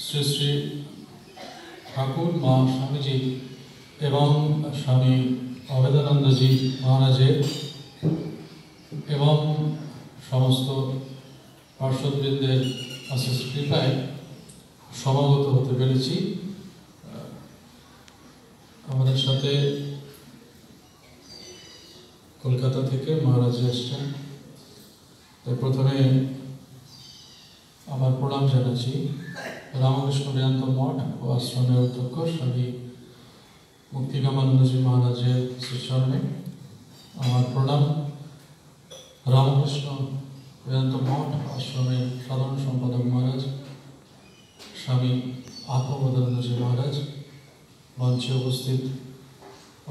শ্রী শ্রী ঠাকুর মা স্বামীজি এবং স্বামী অভেদানন্দজি মহারাজের এবং সমস্ত পার্শ্ববৃন্দের অশেষ কৃপায় সমাগত হতে পেরেছি। আমাদের সাথে কলকাতা থেকে মহারাজ এসছেন। তাই প্রথমে আমার প্রণাম জানাচ্ছি রামকৃষ্ণ বেদান্ত মঠ ও আশ্রমের অধ্যক্ষ স্বামী মুক্তিকামানন্দজি মহারাজের শ্রীচরণে। আমার প্রণাম রামকৃষ্ণ বেদান্ত মঠ আশ্রমের সাধারণ সম্পাদক মহারাজ স্বামী আত্মবোধানন্দজি মহারাজ, মঞ্চে উপস্থিত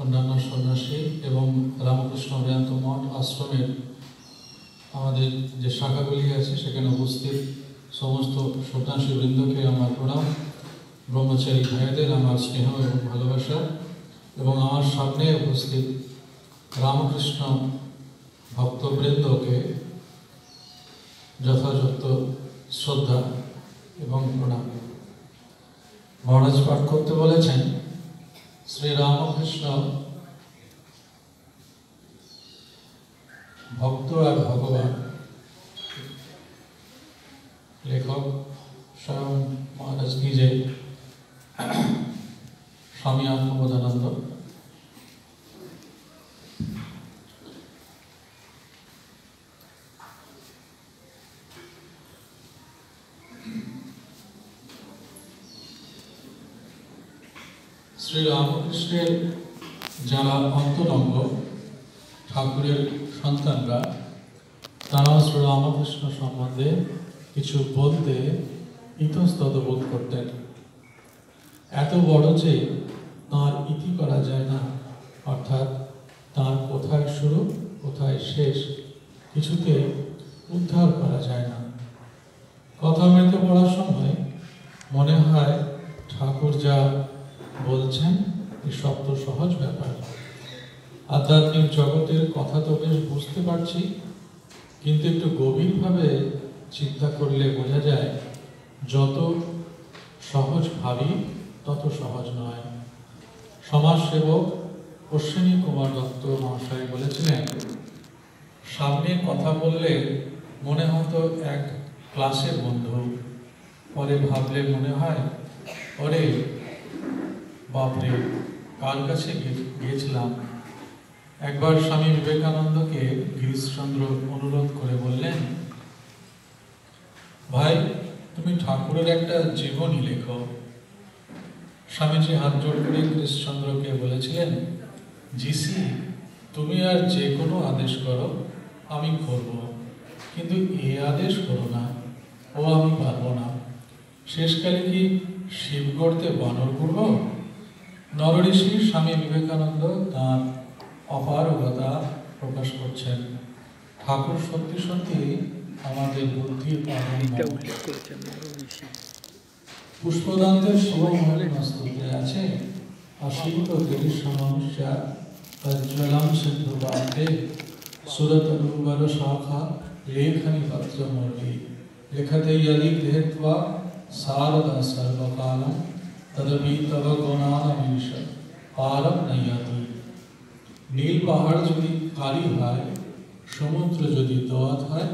অন্যান্য সন্ন্যাসী এবং রামকৃষ্ণ বেদান্ত মঠ আশ্রমের আমাদের যে শাখাগুলি আছে সেখানে উপস্থিত সমস্ত সন্ন্যাসী বৃন্দকে আমার প্রণাম, ব্রহ্মচারী ভাইদের আমার স্নেহ এবং ভালোবাসা, এবং আমার সামনে উপস্থিত রামকৃষ্ণ ভক্তবৃন্দকে যথাযথ শ্রদ্ধা এবং প্রণাম। মহারাজ পাঠ করতে বলেছেন শ্রী রামকৃষ্ণ ভক্ত আর ভগবান। লেখক স্বয়ং মহারাজ নিজে স্বামী আত্মবোধানন্দ। শ্রী রামকৃষ্ণের যারা অন্তরঙ্গ ঠাকুরের সন্তানরা, তারাও শ্রী রামকৃষ্ণ সম্বন্ধে কিছু বলতে ইতস্তত বোধ করতেন। এত বড় যে তাঁর ইতি করা যায় না, অর্থাৎ তাঁর কোথায় শুরু কোথায় শেষ কিছুতে উদ্ধার করা যায় না। কথামৃত পড়ার সময় মনে হয় ঠাকুর যা বলছেন এসব তো সহজ ব্যাপার। আধ্যাত্মিক জগতের কথা তো বেশ বুঝতে পারছি, কিন্তু একটু গভীরভাবে চিন্তা করলে বোঝা যায় যত সহজ ভাবি তত সহজ নয়। সমাজসেবক অশ্বিনী কুমার দত্ত মহাশয় বলেছিলেন, সামনে কথা বললে মনে হতো এক ক্লাসের বন্ধু, পরে ভাবলে মনে হয় ওরে বাপরে কার কাছে গিয়েছিলাম। একবার স্বামী বিবেকানন্দকে গিরিশচন্দ্র অনুরোধ করে বললেন, ভাই তুমি ঠাকুরের একটা জীবনী লেখো। স্বামীজি হাত জোড় করে গিরিশচন্দ্রকে বলেছিলেন, জিসি তুমি আর যে কোনো আদেশ করো আমি করব, কিন্তু এ আদেশ করো না, ও আমি পারবো না। শেষকালে কি শিব গড়তে বানর করব? নরঋষি স্বামী বিবেকানন্দ তাঁর অপারগতা প্রকাশ করছেন। ঠাকুর সত্যি সত্যি আমাদের বুদ্ধির পুষ্পদন্তের শিবমহলের স্তোত্রে আছে অসীত গিরিশমস্যা তজ্জ্বলম সিন্ধু বান্ধে সুরতরুবল শাখা লেখনি পত্রমূর্তি লিখতে यदि গৃহীত্বা শারদা সর্বকালম তদপি তব গুণানামীশ পারম নৈয়াতি। নীল পাহাড় যদি খালি হয়, সমুদ্র যদি দোয়াত হয়,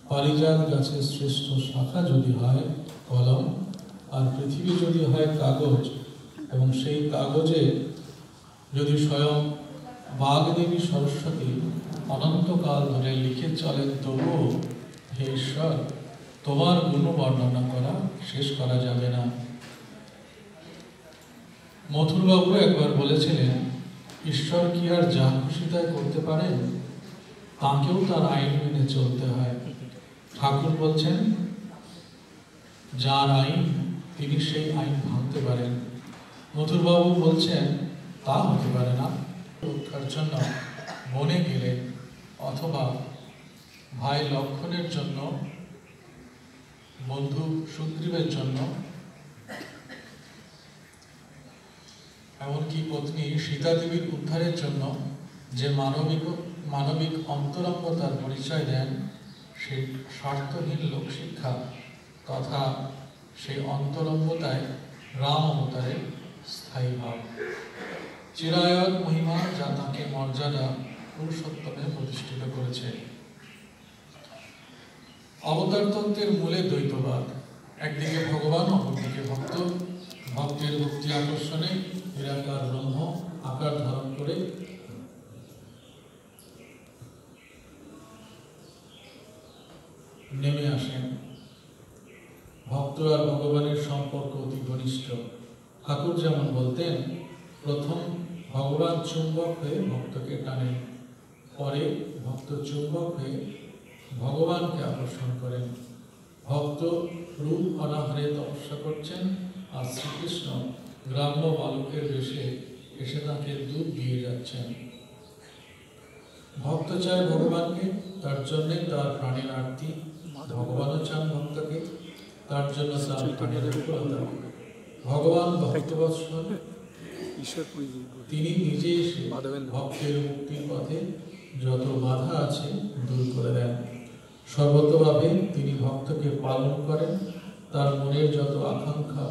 পারিজাত গাছের শ্রেষ্ঠ শাখা যদি হয় কলম, আর পৃথিবী যদি হয় কাগজ, এবং সেই কাগজে যদি স্বয়ং বাগদেবী সরস্বতী অনন্তকাল ধরে লিখে চলেন, তবুও হে ঈশ্বর তোমার গুণ বর্ণনা করা শেষ করা যাবে না। মথুরবাবু একবার বলেছিলেন, ঈশ্বর কি আর যা খুশি তাই করতে পারেন? তাকেও তার আইন মেনে চলতে হয়। ঠাকুর বলছেন, যার আইন তিনি সেই আইন ভাঙতে পারেন। মথুরবাবু বলছেন, তা হতে পারে না। রক্ষার জন্য বনে গেলেন, অথবা ভাই লক্ষণের জন্য, বন্ধু সুগ্রীবের জন্য, এমনকি পত্নী সীতা দেবীর উদ্ধারের জন্য যে মানবিক অন্তরঙ্গতার পরিচয় দেন, সেই স্বার্থহীন লোকশিক্ষা তথা সেই অন্তরঙ্গতায় রাম অবতারের স্থায়ী ভাব, চিরায়ত মহিমা, যা তাকে মর্যাদা পুরুষোত্তমে প্রতিষ্ঠিত করেছে। অবতার তত্ত্বের মূলে দ্বৈতবাদ, একদিকে ভগবান, অপরদিকে ভক্ত। ভক্তের ভক্তি আকর্ষণে নিরাকার ব্রহ্ম আকার ধারণ করে নেমে আসেন। ভক্ত আর ভগবানের সম্পর্ক অতি ঘনিষ্ঠ। ঠাকুর যেমন বলতেন, প্রথম ভগবান চুম্বক হয়ে ভক্তকে টানেন, পরে ভক্ত চুম্বক হয়ে ভগবানকে আকর্ষণ করেন। ভক্ত রূপ অনাহারে তপস্যা করছেন, আর শ্রীকৃষ্ণ গ্রাম্য বালকের বেশে এসে তাকে দুধ দিয়ে যাচ্ছেন। ভক্ত চায় ভগবানকে, তার জন্যে তার প্রাণের আরতি। ভগবানও চান ভক্তকে, তার জন্য তার প্রাণের বিফলতা। ভগবান ভক্তবৎসল, তিনি নিজে এসে ভক্তের মুক্তির পথে যত বাধা আছে দূর করে দেন। সর্বতভাবে তিনি ভক্তকে পালন করেন, তার মনের যত আকাঙ্ক্ষা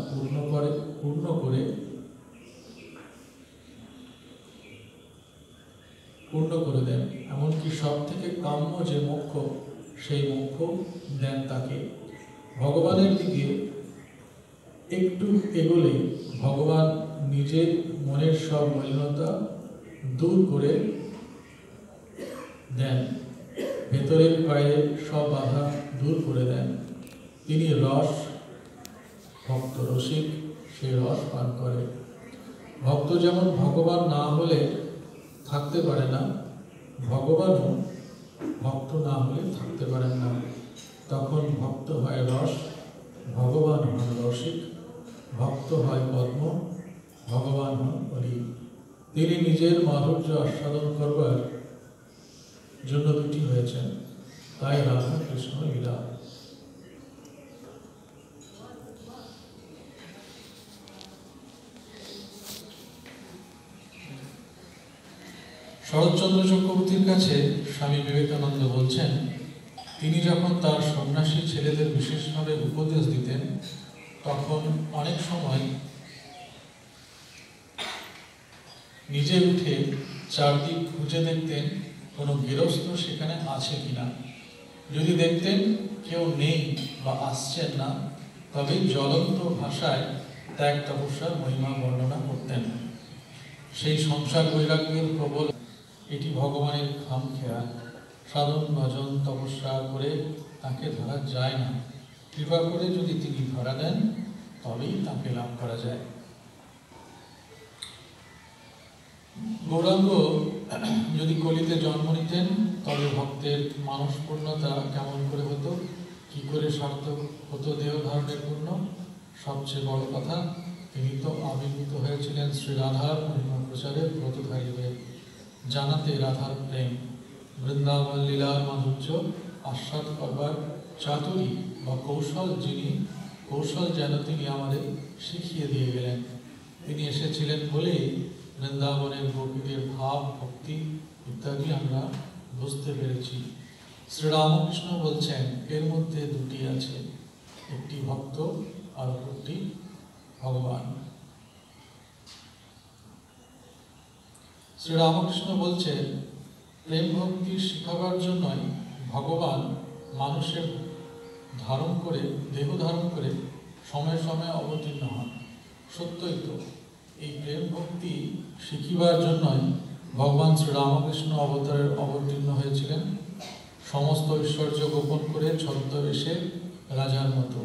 পূর্ণ করে দেন। এমনকি সব থেকে কাম্য যে মোক্ষ, সেই মোক্ষ দেন তাকে। ভগবানের দিকে একটু এগোলে ভগবান নিজের মনের সব মলিনতা দূর করে দেন, ভেতরের বাইরের সব বাধা দূর করে দেন। তিনি রস, ভক্ত রসিক, সে রস পান করে। ভক্ত যেমন ভগবান না হলে থাকতে পারে না, ভগবানও ভক্ত না হলে থাকতে পারেন না। তখন ভক্ত হয় রস, ভগবান হন রসিক। ভক্ত হয় পদ্ম, ভগবান হন হরি। তিনি নিজের মাধুর্য আস্বাদন করবার জন্য দুটি হয়েছেন, তাই রাধা কৃষ্ণ লীলা। শরৎচন্দ্র চক্রবর্তীর কাছে স্বামী বিবেকানন্দ বলছেন, তিনি যখন তার সন্ন্যাসী ছেলেদের বিশেষভাবে উপদেশ দিতেন, তখন অনেক সময় নিজে উঠে চারদিক খুঁজে দেখতেন কোনো গৃহস্থ সেখানে আছে কিনা। যদি দেখতেন কেউ নেই বা আসছেন না, তবে জ্বলন্ত ভাষায় ত্যাগ তপস্যার মহিমা বর্ণনা করতেন। সেই সংসার বৈরাগ্যের প্রবল, এটি ভগবানের খামখেয়া। সাধন ভজন তপস্যা করে তাকে ধরা যায় না, কৃপা করে যদি তিনি ধরা দেন, তবেই তাকে লাভ করা যায়। গৌরাঙ্গ যদি কলিতে জন্ম নিতেন, তবে ভক্তের মানসপূর্ণতা কেমন করে হতো, কি করে সার্থক হতো দেহ ধারণের পূর্ণ? সবচেয়ে বড় কথা, তিনি তো আবির্ভূত হয়েছিলেন শ্রী রাধার মহিমা প্রচারের ব্রতধারী হয়ে, জানাতে রাধার প্রেম, বৃন্দাবন লীলার মাধুর্য আস্বাদ করবার চাতুরী বা কৌশল যিনি কৌশল যেন তিনি আমাদের শিখিয়ে দিয়ে গেলেন। তিনি এসেছিলেন বলেই বৃন্দাবনের গোপীদের ভাব, ভক্তি ইত্যাদি আমরা বুঝতে পেরেছি। শ্রীরামকৃষ্ণ বলছেন এর মধ্যে দুটি আছে, একটি ভক্ত আর অপরটি ভগবান। শ্রীরামকৃষ্ণ বলছেন প্রেম ভক্তি শিখাবার জন্যই ভগবান মানুষের দেহ ধারণ করে সময়ে সময়ে অবতীর্ণ হন। সত্যই তো, এই প্রেম ভক্তি শিখিবার জন্যই ভগবান শ্রীরামকৃষ্ণ অবতীর্ণ হয়েছিলেন, সমস্ত ঐশ্বর্য গোপন করে ছদ্মবেশে রাজার মতো।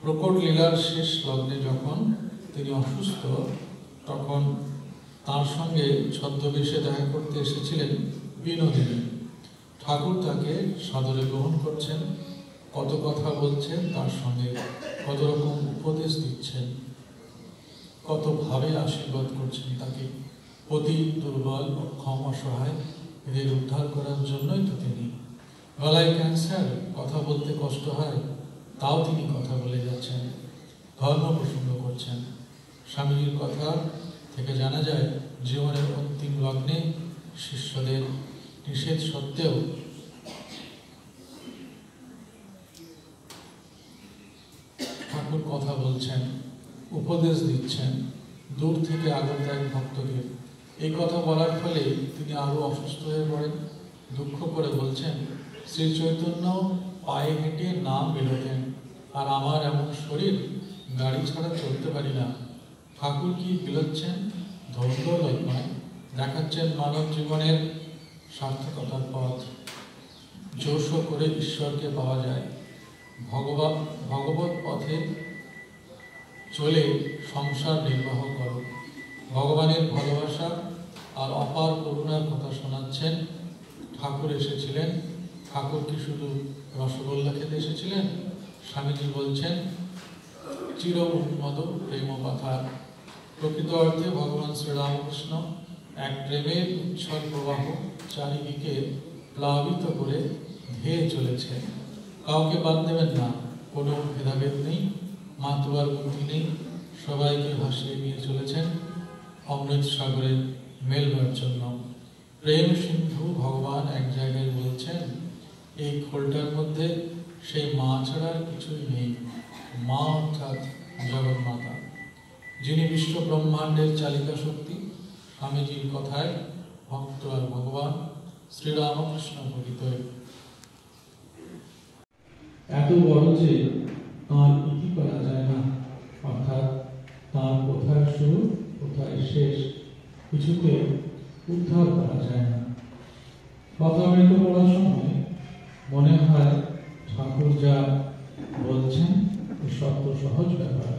প্রকট লীলার শেষ লগ্নে যখন তিনি অসুস্থ, তখন তার সঙ্গে ছদ্মবেশে দেখা করতে এসেছিলেন বিনোদিনী। ঠাকুর তাকে সাদরে গ্রহণ করছেন, কত কথা বলছেন, তার সঙ্গে কত রকম উপদেশ দিচ্ছেন, কত ভাবে আশীর্বাদ করছেন তাকে। অতি দুর্বল, অক্ষম, অসহায় এদের উদ্ধার করার জন্যই তো তিনি। গলায় ক্যান্সার, কথা বলতে কষ্ট হয়, তাও তিনি কথা বলে যাচ্ছেন, ধর্ম প্রসঙ্গ করছেন। স্বামীজির কথা থেকে জানা যায় জীবনের অন্তিম লগ্নে শিষ্যদের নিষেধ সত্ত্বেও ঠাকুর কথা বলছেন, উপদেশ দিচ্ছেন দূর থেকে আগত এক ভক্তকে। এই কথা বলার ফলে তিনি আরো অসুস্থ হয়ে পড়েন। দুঃখ করে বলছেন, শ্রী চৈতন্য পায়ে হেঁটে নাম বেরোতেন, আর আমার এমন শরীর, গাড়ি ছাড়া চলতে পারি না। ঠাকুর কি বিলোচ্ছেন? ধৈর্য নয়, দেখাচ্ছেন মানব জীবনের সার্থকতার পথ। জোশ করে ঈশ্বরকে পাওয়া যায়। ভগবত পথে চলে সংসার নির্বাহ করো। ভগবানের ভালোবাসা আর অপার করুণার কথা শোনাচ্ছেন। ঠাকুর এসেছিলেন, ঠাকুর কি শুধু রসগোল্লা খেতে এসেছিলেন? স্বামীজি বলছেন চির উন্মদ প্রেম কথা। প্রকৃত অর্থে ভগবান শ্রীরামকৃষ্ণ এক প্রেমের উচ্ছল প্রবাহ চারিদিকে প্লাবিত করে ধেয়ে চলেছে। কাউকে বাদ দেবেন না, কোনো ভেদাভেদ নেই, মাতুয়ার বুদ্ধি নেই, সবাইকে ভাসিয়ে নিয়ে চলেছেন অমৃত সাগরে মেলবার জন্য। প্রেম সিন্ধু ভগবান এক জায়গায় বলছেন, এই খোলটার মধ্যে সেই মা ছাড়া কিছুই নেই। মা অর্থাৎ জগন্মাতা, যিনি বিশ্ব ব্রহ্মাণ্ডের চালিকা শক্তি। স্বামীজির কথায় ভক্ত আর ভগবান শ্রীরামকৃষ্ণ ভরিত। এত বড় যে তাঁর ইতি করা যায় না, অর্থাৎ তাঁর কোথায় শুরু কোথায় শেষ কিছুকে উদ্ধার করা যায় না। কথামৃত পড়ার সময় মনে হয় ঠাকুর যা বলছেন সব তো সহজ ব্যাপার।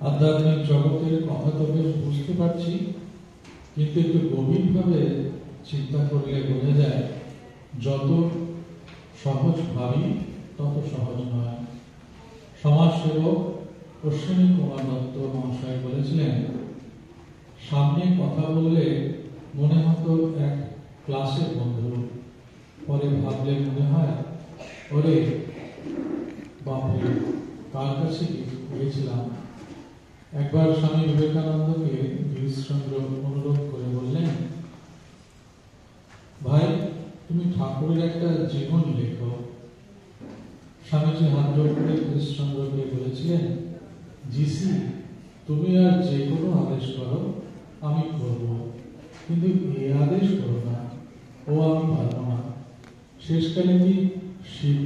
আধ্যাত্মিক জগতের কথা তো বেশ বুঝতে পারছি, কিন্তু একটু গভীরভাবে চিন্তা করলে বোঝা যায় যত সহজ ভাবি তত সহজ নয়। সমাজসেবক অশ্বিনী কুমার দত্ত মহাশয় বলেছিলেন, সামনে কথা বললে মনে হতো এক ক্লাসের বন্ধু, পরে ভাবলে মনে হয় ওরে বাপরে কার কাছে গিয়েছিলাম। একবার স্বামী বিবেকানন্দকে গিরিশচন্দ্র অনুরোধ করে বললেন, ভাই তুমি ঠাকুরের একটা জীবন লেখো। স্বামীজি হাত জোড় করে গিরিশচন্দ্রকে বলেছিলেন, জিসি তুমি আর যে কোনো আদেশ করো আমি করব, কিন্তু এ আদেশ করো না, ও আমি পারবো না। শেষকালে কি শিব